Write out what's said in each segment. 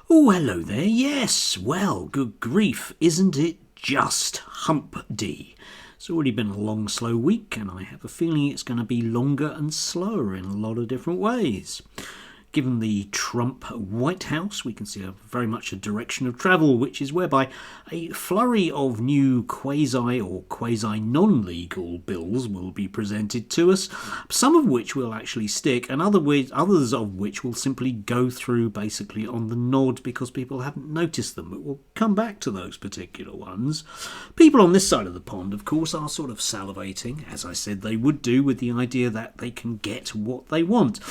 Oh, hello there. Yes, well, good grief, isn't it just hump day? It's already been a long, slow week, and I have a feeling it's going to be longer and slower in a lot of different ways. Given the Trump White House, we can see very much a direction of travel, which is whereby a flurry of new quasi or quasi non-legal bills will be presented to us, some of which will actually stick, and others of which will simply go through basically on the nod because people haven't noticed them. But we'll come back to those particular ones. People on this side of the pond, of course, are sort of salivating, as I said they would do, with the idea that they can get what they want.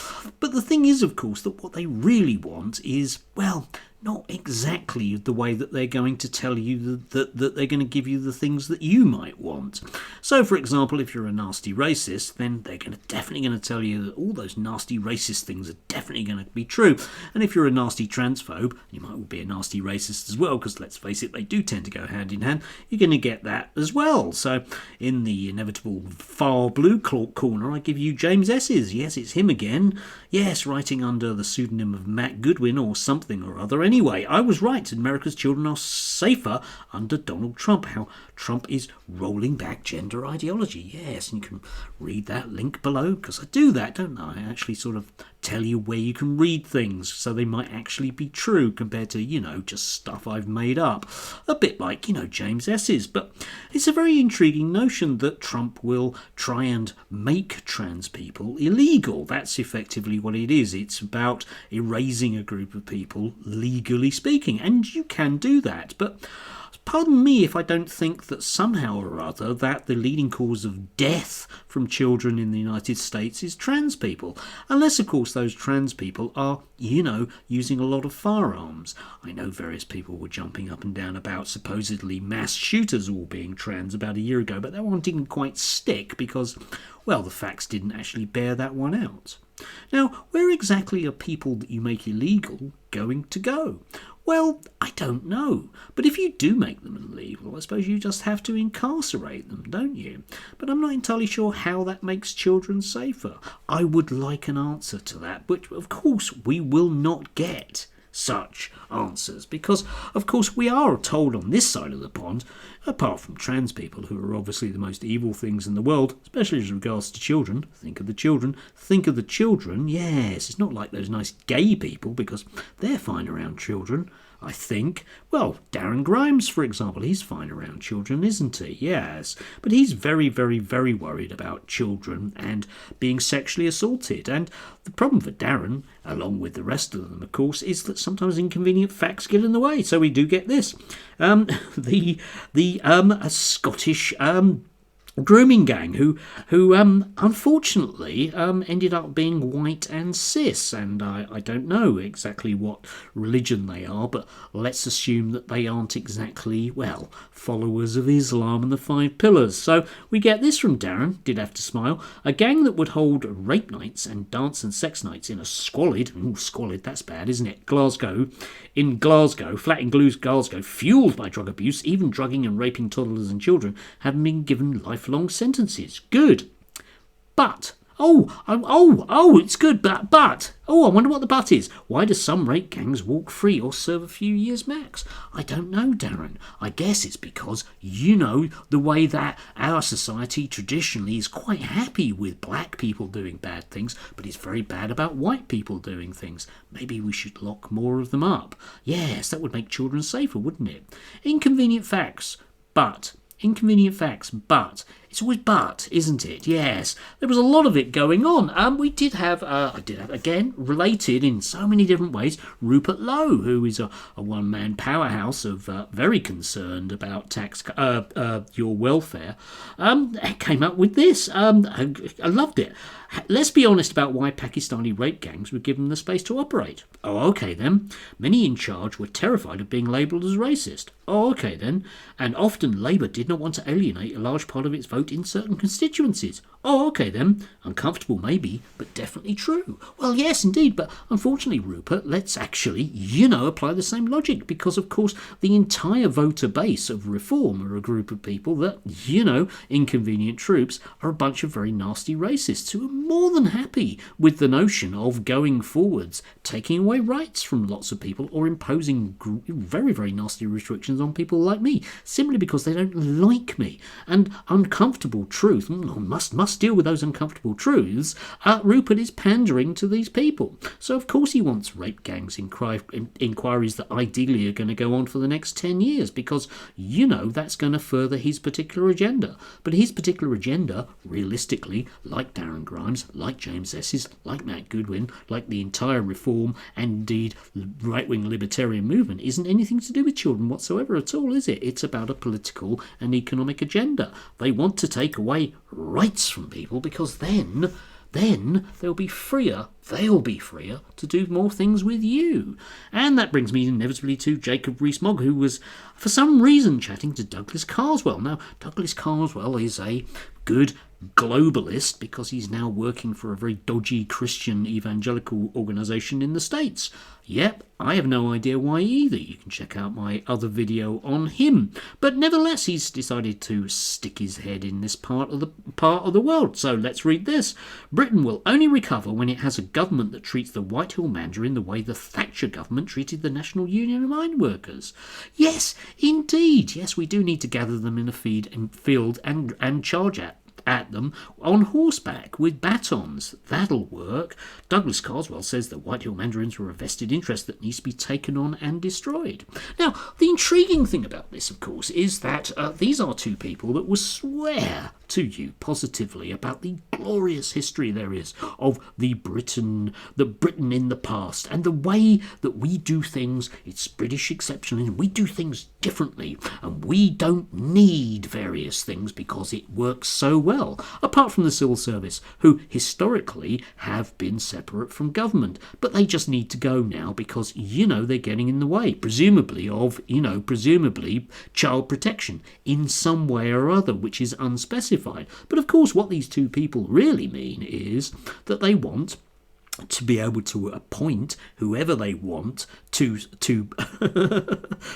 But the thing is, of course, that what they really want is, well, not exactly the way that they're going to tell you that they're going to give you the things that you might want. So, for example, if you're a nasty racist, then they're definitely going to tell you that all those nasty racist things are definitely going to be true. And if you're a nasty transphobe, you might be a nasty racist as well, because let's face it, they do tend to go hand in hand. You're going to get that as well. So, in the inevitable far blue corner, I give you James S's. Yes, it's him again. Yes, writing under the pseudonym of Matt Goodwin or something or other. Anyway, I was right. America's children are safer under Donald Trump. How Trump is rolling back gender ideology. Yes, and you can read that link below, because I do that, don't I? I actually sort of tell you where you can read things so they might actually be true compared to, just stuff I've made up. A bit like, James S's. But it's a very intriguing notion that Trump will try and make trans people illegal. That's effectively what it is. It's about erasing a group of people, legally speaking. And you can do that. But pardon me if I don't think that somehow or other that the leading cause of death from children in the United States is trans people. Unless, of course, those trans people are, using a lot of firearms. I know various people were jumping up and down about supposedly mass shooters all being trans about a year ago, but that one didn't quite stick because, well, the facts didn't actually bear that one out. Now, where exactly are people that you make illegal going to go? Well, I don't know. But if you do make them illegal, I suppose you just have to incarcerate them, don't you? But I'm not entirely sure how that makes children safer. I would like an answer to that, but of course we will not get such answers because, of course, we are told on this side of the pond, apart from trans people who are obviously the most evil things in the world, especially as regards to children. Think of the children. Think of the children. Yes, it's not like those nice gay people because they're fine around children, I think. Well, Darren Grimes, for example, he's fine around children, isn't he? Yes. But he's very, very, very worried about children and being sexually assaulted. And the problem for Darren, along with the rest of them, of course, is that sometimes inconvenient facts get in the way. So we do get this. The Scottish grooming gang who unfortunately ended up being white and cis, and I don't know exactly what religion they are, but let's assume that they aren't exactly, well, followers of Islam and the 5 pillars. So we get this from Darren, did have to smile: a gang that would hold rape nights and dance and sex nights in a squalid, that's bad, isn't it, Glasgow, flat in Glasgow, fueled by drug abuse, even drugging and raping toddlers and children, have been given lifelong sentences. Good. But, it's good, but, I wonder what the but is. Why do some rape gangs walk free or serve a few years max? I don't know, Darren. I guess it's because the way that our society traditionally is quite happy with black people doing bad things, but it's very bad about white people doing things. Maybe we should lock more of them up. Yes, that would make children safer, wouldn't it? Inconvenient facts, but it's always but, isn't it? Yes, there was a lot of it going on. I did have, again, related in so many different ways, Rupert Lowe, who is a one-man powerhouse of very concerned about your welfare, came up with this. I loved it. Let's be honest about why Pakistani rape gangs were given the space to operate. Oh, okay then. Many in charge were terrified of being labelled as racist. Oh, okay then. And often Labour did not want to alienate a large part of its vote in certain constituencies. Oh, okay then. Uncomfortable maybe, but definitely true. Well, yes, indeed, but unfortunately, Rupert, let's actually, apply the same logic, because, of course, the entire voter base of Reform are a group of people that, inconvenient troops, are a bunch of very nasty racists who are more than happy with the notion of going forwards, taking away rights from lots of people or imposing very, very nasty restrictions on people like me, simply because they don't like me. And uncomfortable truth, must deal with those uncomfortable truths, Rupert is pandering to these people. So of course he wants rape gangs inquiries that ideally are going to go on for the next 10 years, because that's going to further his particular agenda. But his particular agenda, realistically, like Darren Grimes, like James Esses, like Matt Goodwin, like the entire Reform and indeed right-wing libertarian movement, isn't anything to do with children whatsoever at all, is it? It's about a political and economic agenda. They want to take away rights from people, because then they'll be freer to do more things with you. And that brings me inevitably to Jacob Rees-Mogg, who was for some reason chatting to Douglas Carswell. Now, Douglas Carswell is a good globalist because he's now working for a very dodgy Christian evangelical organisation in the States. Yep, I have no idea why either. You can check out my other video on him. But nevertheless, he's decided to stick his head in this part of the world. So let's read this. Britain will only recover when it has a government that treats the Whitehall Mandarin the way the Thatcher government treated the National Union of Mine Workers. Yes, indeed. Yes, we do need to gather them in a field and charge at them on horseback with batons. That'll work. Douglas Carswell says that Whitehall Mandarins were a vested interest that needs to be taken on and destroyed. Now, the intriguing thing about this, of course, is that these are two people that will swear to you positively about the glorious history there is of the Britain in the past, and the way that we do things. It's British exceptionalism. We do things differently, and we don't need various things because it works so well, apart from the civil service, who historically have been separate from government, but they just need to go now because they're getting in the way, presumably of child protection in some way or other, which is unspecified. But of course what these two people really mean is that they want to be able to appoint whoever they want to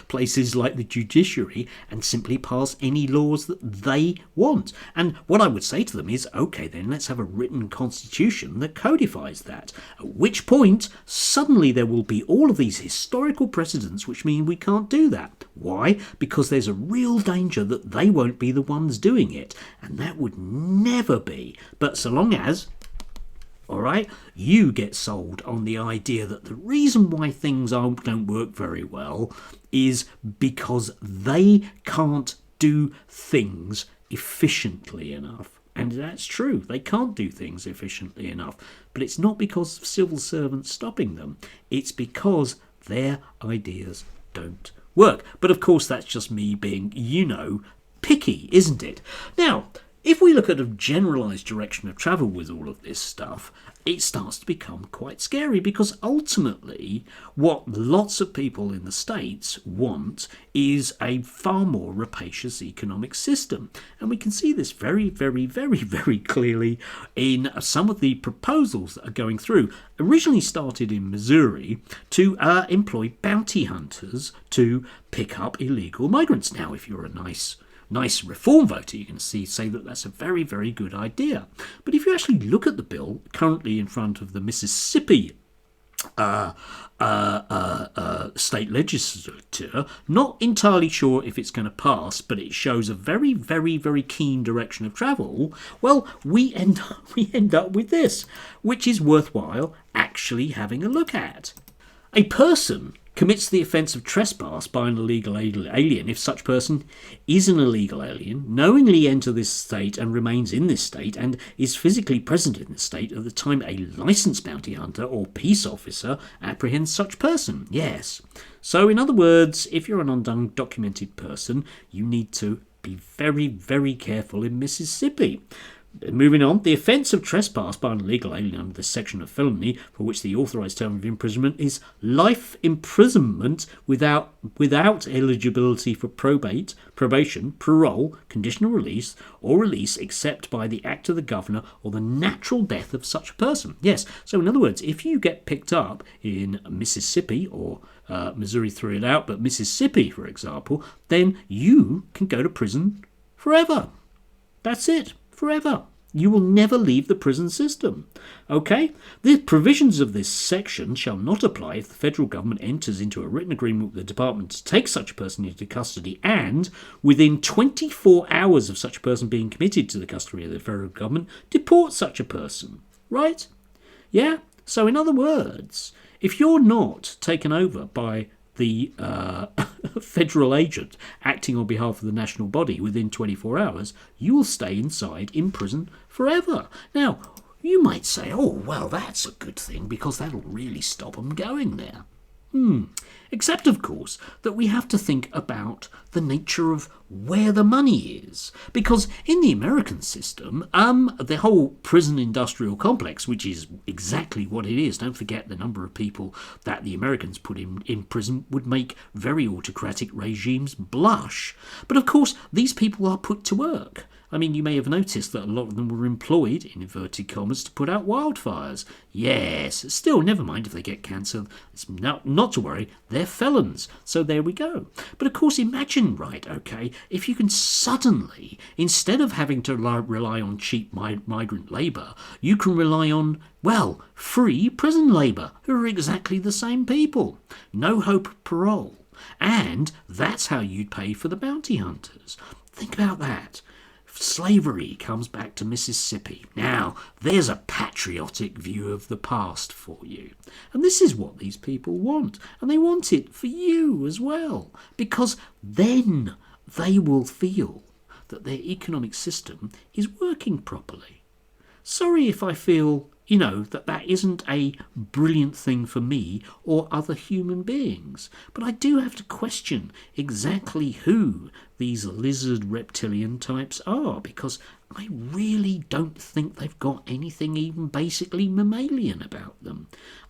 places like the judiciary and simply pass any laws that they want. And what I would say to them is, okay, then let's have a written constitution that codifies that. At which point, suddenly there will be all of these historical precedents which mean we can't do that. Why? Because there's a real danger that they won't be the ones doing it. And that would never be. But so long as you get sold on the idea that the reason why things don't work very well is because they can't do things efficiently enough. And that's true, they can't do things efficiently enough. But it's not because of civil servants stopping them. It's because their ideas don't work. But of course, that's just me being, picky, isn't it? Now, if we look at a generalised direction of travel with all of this stuff, it starts to become quite scary, because ultimately what lots of people in the States want is a far more rapacious economic system. And we can see this very, very, very, very clearly in some of the proposals that are going through. Originally started in Missouri to employ bounty hunters to pick up illegal migrants. Now, if you're a nice Reform voter, you can say that that's a very, very good idea. But if you actually look at the bill currently in front of the Mississippi state legislature, not entirely sure if it's going to pass, but it shows a very, very, very keen direction of travel. Well, we end up with this, which is worthwhile actually having a look at. A person commits the offence of trespass by an illegal alien if such person is an illegal alien, knowingly enter this state and remains in this state, and is physically present in the state at the time a licensed bounty hunter or peace officer apprehends such person. Yes. So in other words, if you're an undocumented person, you need to be very, very careful in Mississippi. Moving on, the offence of trespass by an illegal alien under this section of felony, for which the authorised term of imprisonment is life imprisonment without eligibility for probation, parole, conditional release, or release except by the act of the governor or the natural death of such a person. Yes, so in other words, if you get picked up in Mississippi or Missouri threw it out, but Mississippi, for example, then you can go to prison forever. That's it. Forever. You will never leave the prison system. Okay? The provisions of this section shall not apply if the federal government enters into a written agreement with the department to take such a person into custody and, within 24 hours of such a person being committed to the custody of the federal government, deport such a person. Right? Yeah? So in other words, if you're not taken over by the federal agent acting on behalf of the national body within 24 hours, you will stay inside in prison forever. Now, you might say, oh, well, that's a good thing because that'll really stop them going there. Except, of course, that we have to think about the nature of where the money is. Because in the American system, the whole prison industrial complex, which is exactly what it is, don't forget the number of people that the Americans put in prison would make very autocratic regimes blush. But of course, these people are put to work. I mean, you may have noticed that a lot of them were employed, in inverted commas, to put out wildfires. Yes, still, never mind if they get cancer. It's not to worry, they're felons. So there we go. But of course, imagine, right, okay, if you can suddenly, instead of having to rely on cheap migrant labour, you can rely on, well, free prison labour, who are exactly the same people. No hope of parole. And that's how you'd pay for the bounty hunters. Think about that. Slavery comes back to Mississippi. Now, there's a patriotic view of the past for you. And this is what these people want. And they want it for you as well. Because then they will feel that their economic system is working properly. Sorry if I feel, that isn't a brilliant thing for me or other human beings. But I do have to question exactly who these lizard reptilian types are, because I really don't think they've got anything even basically mammalian about them.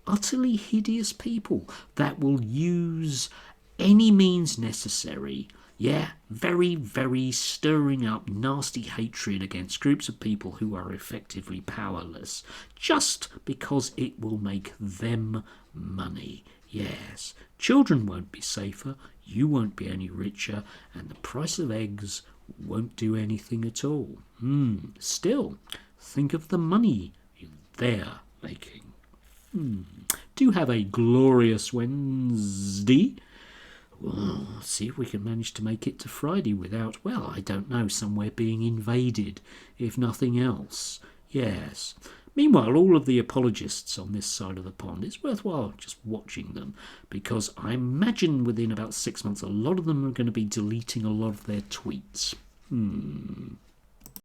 Utterly hideous people that will use any means necessary. Yeah, very, very stirring up nasty hatred against groups of people who are effectively powerless, just because it will make them money. Yes, children won't be safer, you won't be any richer, and the price of eggs won't do anything at all. Still, think of the money they're making. Do have a glorious Wednesday. Well, see if we can manage to make it to Friday without, well, I don't know, somewhere being invaded, if nothing else. Yes. Meanwhile, all of the apologists on this side of the pond, it's worthwhile just watching them, because I imagine within about 6 months, a lot of them are going to be deleting a lot of their tweets.